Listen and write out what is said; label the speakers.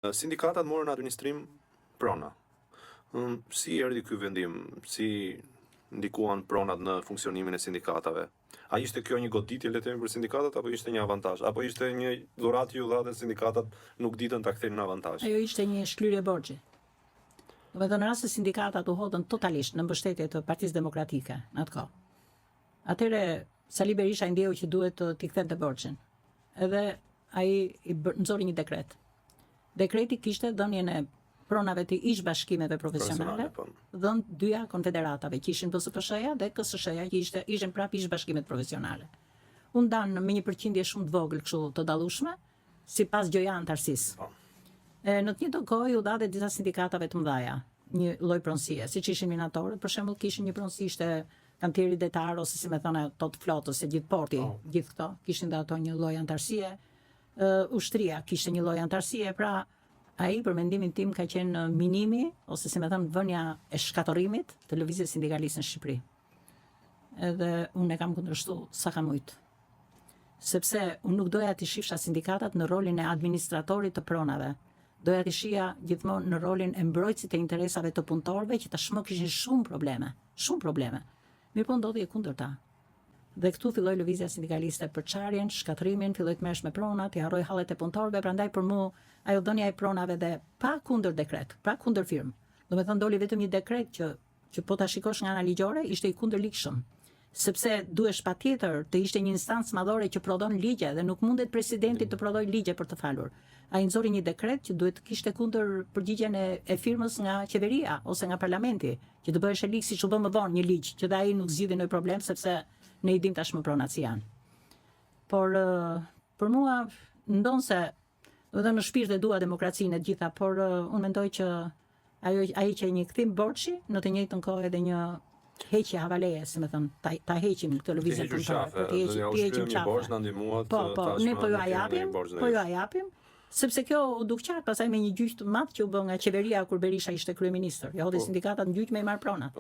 Speaker 1: Sindikatat morën administrim prona. Si erdhi ky vendim? Si ndikuan pronat në funksionimin e sindikatave? A ishte kjo një goditje le të themi për sindikatat apo ishte një avantazh? Apo ishte një dhuratë që u dha dhe sindikatat nuk ditën ta kthejnë në avantazh?
Speaker 2: Ajo ishte një shklyrje borxhi. Do të thonë në rast se sindikatat u hodhën totalisht në mbështetje të Partisë Demokratike në atë kohë. Atëre Sali Berisha i ndjeu që duhet t'i kthente borxhin. Edhe ai i nxori një dekret. Dekreti kishte dhënien e pronave të ish bashkimeve profesionale, dhënë dyja konfederatave, që ishin BSPSH-ja dhe KSSH-ja, që ishin prapë ish bashkimet profesionale. U ndan me një përqindje shumë të vogël kështu të dallueshme, sipas gjoja antarësisë. Në të njëjtën kohë u dha dhe disa sindikatave të mëdha një lloj pronësie, siç ishin minatorët, për shembull kishin një pronësi ishte kantieri detar ose si më thonë ato të flotës, se gjithë porti, gjithë këto kishin dhe ato një lloj antarësie. Ushtria kishte një lloj antarësie, pra ai për mendimin tim ka qenë minimi ose si më thënë vënia e shkatorimit të lëvizjes sindikaliste në Shqipëri. Edhe unë e kam kundërshtuar sa kam ujt. Sepse unë nuk doja të shifsha sindikatat në rolin e administratorit të pronave. Doja të shija gjithmonë në rolin e mbrojtësit e interesave të punëtorëve që tashmë kishin shumë probleme. Mirë po ndodhi e kundërta. Dhe këtu filloi lëvizja sindikaliste për çarjen, shkatrimin, filloi të merresh me pronat, i harroi hallet e punëtorëve, prandaj për mua ajo dhënia e pronave dhe pa kundër dekret, pa kundër firmë. Do të thonë doli vetëm një dekret që po ta shikosh nga ana ligjore ishte i kundërligjshëm. Sepse duhesh patjetër të ishte një instancë madhore që prodhon ligje dhe nuk mundet presidenti të prodhojë ligje për të falur. Ai nxori një dekret që duhet kishte kundër përgjigjen e firmës nga qeveria ose nga parlamenti, që të bëhesh lig siç u bë më vonë një ligj, që dhe ai nuk zgjidhi ndonjë problem sepse ne i dim tashmë pronat si janë. Por për mua ndonse, do të thënë në shpirt e dua demokracinë e gjitha, por unë mendoj që ai që një kthim borxhi në të njëjtën kohë edhe një heqje havaleje, si më thon, ta heqim këtë lëvizje punëtore, të heqim qafë. Po, ne po ju japim, sepse kjo u duk qartë pastaj me një gjyq të madh që u bë nga qeveria kur Berisha ishte kryeministër. Ja hodhi sindikatat në gjyq me i marr pronat.